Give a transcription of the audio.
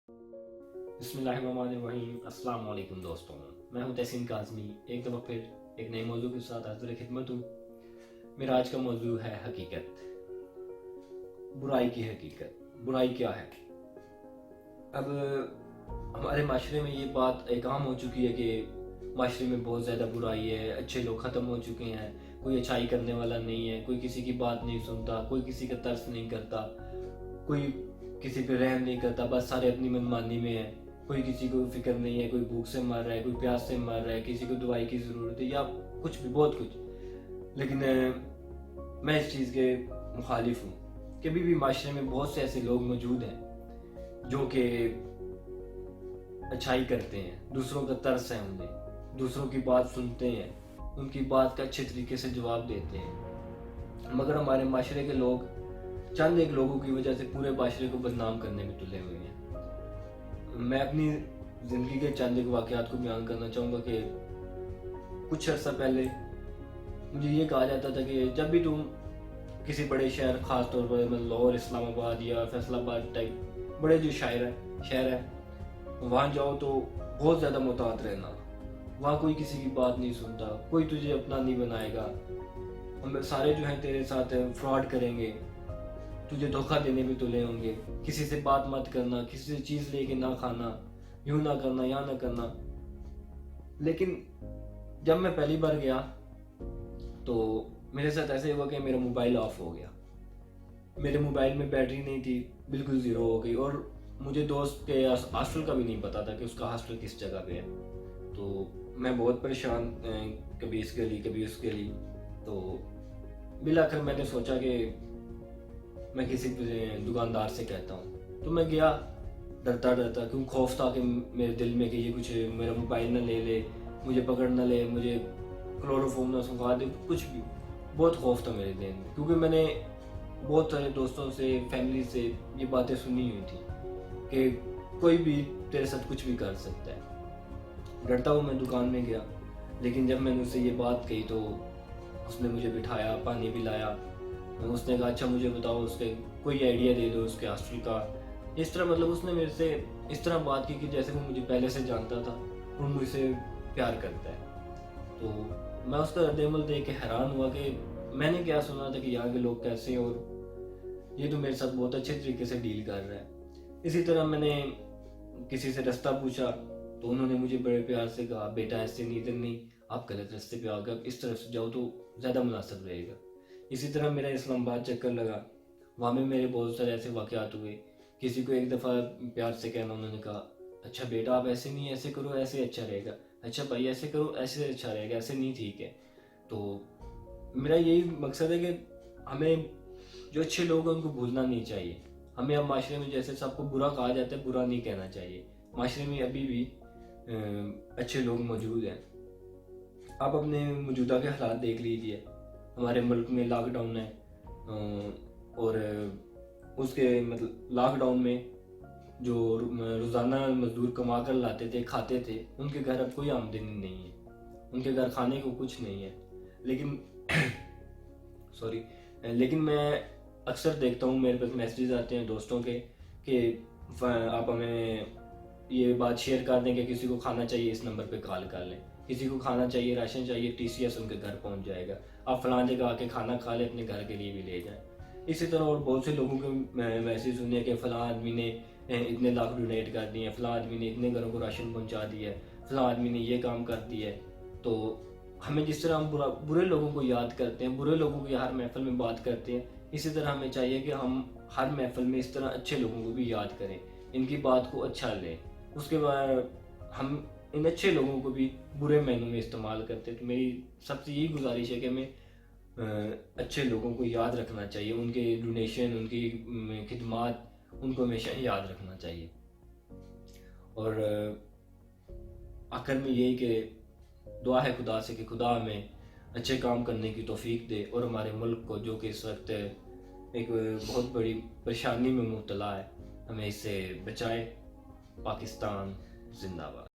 بسم اللہ الرحمن الرحیم۔ السلام علیکم دوستوں، میں ہوں تحسین کاظمی، ایک دفعہ پھر ایک نئے موضوع کے ساتھ حاضر خدمت ہوں۔ میرا آج کا موضوع ہے حقیقت، برائی کی حقیقت۔ برائی کیا ہے؟ اب ہمارے معاشرے میں یہ بات ایک عام ہو چکی ہے کہ معاشرے میں بہت زیادہ برائی ہے، اچھے لوگ ختم ہو چکے ہیں، کوئی اچھائی کرنے والا نہیں ہے، کوئی کسی کی بات نہیں سنتا، کوئی کسی کا ترس نہیں کرتا، کوئی کسی پہ رحم نہیں کرتا، بس سارے اپنی منمانی میں ہیں۔ کوئی کسی کو فکر نہیں ہے، کوئی بھوک سے مر رہا ہے، کوئی پیاس سے مر رہا ہے، کسی کو دوائی کی ضرورت ہے یا کچھ بھی، بہت کچھ۔ لیکن میں اس چیز کے مخالف ہوں کہ بھی معاشرے میں بہت سے ایسے لوگ موجود ہیں جو کہ اچھائی کرتے ہیں، دوسروں کا ترس ہے انہیں، دوسروں کی بات سنتے ہیں، ان کی بات کا اچھے طریقے سے جواب دیتے ہیں، مگر ہمارے معاشرے کے لوگ چند ایک لوگوں کی وجہ سے پورے معاشرے کو بدنام کرنے میں تلے ہوئے ہیں۔ میں اپنی زندگی کے چند ایک واقعات کو بیان کرنا چاہوں گا کہ کچھ عرصہ پہلے مجھے یہ کہا جاتا تھا کہ جب بھی تم کسی بڑے شہر، خاص طور پر لاہور، اسلام آباد یا فیصل آباد ٹائپ بڑے جو شہر ہیں وہاں جاؤ تو بہت زیادہ محتاط رہنا، وہاں کوئی کسی کی بات نہیں سنتا، کوئی تجھے اپنا نہیں بنائے گا، ہم سارے جو ہیں تیرے ساتھ فراڈ کریں گے، تجھے دھوکہ دینے میں تلے ہوں گے، کسی سے بات مت کرنا، کسی سے چیز لے کے نہ کھانا، یوں نہ کرنا یا نہ کرنا۔ لیکن جب میں پہلی بار گیا تو میرے ساتھ ایسے ہوا کہ میرا موبائل آف ہو گیا، میرے موبائل میں بیٹری نہیں تھی، بالکل زیرو ہو گئی، اور مجھے دوست کے ہاسٹل کا بھی نہیں پتا تھا کہ اس کا ہاسٹل کس جگہ پہ ہے۔ تو میں بہت پریشان، کبھی اس گلی کبھی اس گلی۔ تو بالآخر میں نے سوچا کہ میں کسی دکاندار سے کہتا ہوں، تو میں گیا ڈرتا کیوں، خوف تھا کہ میرے دل میں کہ یہ کچھ میرا موبائل نہ لے لے، مجھے پکڑ نہ لے، مجھے کلوروفارم نہ سنکھا دے، کچھ بھی۔ بہت خوف تھا میرے دل میں، کیونکہ میں نے بہت سارے دوستوں سے، فیملی سے یہ باتیں سنی ہوئی تھی کہ کوئی بھی تیرے ساتھ کچھ بھی کر سکتا ہے۔ ڈرتا ہوں میں دکان میں گیا، لیکن جب میں نے اسے یہ بات کہی تو اس نے مجھے بٹھایا، پانی پلایا، اس نے کہا اچھا مجھے بتاؤ اس کے کوئی آئیڈیا دے دو اس کے ہاسٹل کا۔ اس طرح مطلب اس نے میرے سے اس طرح بات کی کہ جیسے وہ مجھے پہلے سے جانتا تھا اور مجھ سے پیار کرتا ہے۔ تو میں اس کا رد عمل دیکھ کے حیران ہوا کہ میں نے کیا سنا تھا کہ یہاں کے لوگ کیسے ہیں، اور یہ تو میرے ساتھ بہت اچھے طریقے سے ڈیل کر رہا ہے۔ اسی طرح میں نے کسی سے رستہ پوچھا تو انہوں نے مجھے بڑے پیار سے کہا بیٹا ایسے نہیں، ادھر نہیں، آپ غلط رستے پہ آ گئے، آپ اس طرف سے جاؤ تو زیادہ مناسب رہے گا۔ اسی طرح میرا اسلام آباد چکر لگا، وہاں میں میرے بہت سارے ایسے واقعات ہوئے۔ کسی کو ایک دفعہ پیار سے کہنا، انہوں نے کہا اچھا بیٹا آپ ایسے نہیں، ایسے کرو، ایسے اچھا رہے گا، اچھا بھائی ایسے کرو، ایسے اچھا رہے گا، ایسے نہیں ٹھیک ہے۔ تو میرا یہی مقصد ہے کہ ہمیں جو اچھے لوگ ہیں ان کو بھولنا نہیں چاہیے۔ ہمیں اب معاشرے میں جیسے سب کو برا کہا جاتا ہے، برا نہیں کہنا چاہیے۔ معاشرے میں ابھی بھی اچھے لوگ موجود ہیں۔ آپ اپنے موجودہ کے حالات دیکھ لیجئے، ہمارے ملک میں لاک ڈاؤن ہے، اور اس کے مطلب لاک ڈاؤن میں جو روزانہ مزدور کما کر لاتے تھے، کھاتے تھے، ان کے گھر اب کوئی آمدنی نہیں ہے، ان کے گھر کھانے کو کچھ نہیں ہے۔ لیکن لیکن میں اکثر دیکھتا ہوں، میرے پاس میسیجز آتے ہیں دوستوں کے کہ آپ ہمیں یہ بات شیئر کر دیں کہ کسی کو کھانا چاہیے اس نمبر پہ کال کر لیں، کسی کو کھانا چاہیے، راشن چاہیے، ٹی سی ایس ان کے گھر پہنچ جائے گا، آپ فلاں جگہ آ کے کھانا کھا لیں، اپنے گھر کے لیے بھی لے جائیں۔ اسی طرح اور بہت سے لوگوں کے میسیج سنے کہ فلاں آدمی نے اتنے لاکھ ڈونیٹ کر دیے ہیں، فلاں آدمی نے اتنے گھروں کو راشن پہنچا دیا ہے، فلاں آدمی نے یہ کام کر دیا ہے۔ تو ہمیں جس طرح ہم برے لوگوں کو یاد کرتے ہیں، برے لوگوں کی ہر محفل میں بات کرتے ہیں، اسی طرح ہمیں چاہیے کہ ہم ہر محفل میں اس طرح اچھے لوگوں کو بھی یاد کریں، ان کی بات کو اچھا لیں۔ اس کے بعد ہم ان اچھے لوگوں کو بھی برے معنوں میں استعمال کرتے ہیں۔ تو میری سب سے یہی گزارش ہے کہ ہمیں اچھے لوگوں کو یاد رکھنا چاہیے، ان کے ڈونیشن، ان کی خدمات، ان کو ہمیشہ یاد رکھنا چاہیے۔ اور آخر میں یہی کہ دعا ہے خدا سے کہ خدا ہمیں اچھے کام کرنے کی توفیق دے، اور ہمارے ملک کو جو کہ اس وقت ایک بہت بڑی پریشانی میں مبتلا ہے، ہمیں اس سے بچائے۔ پاکستان زندہ باد۔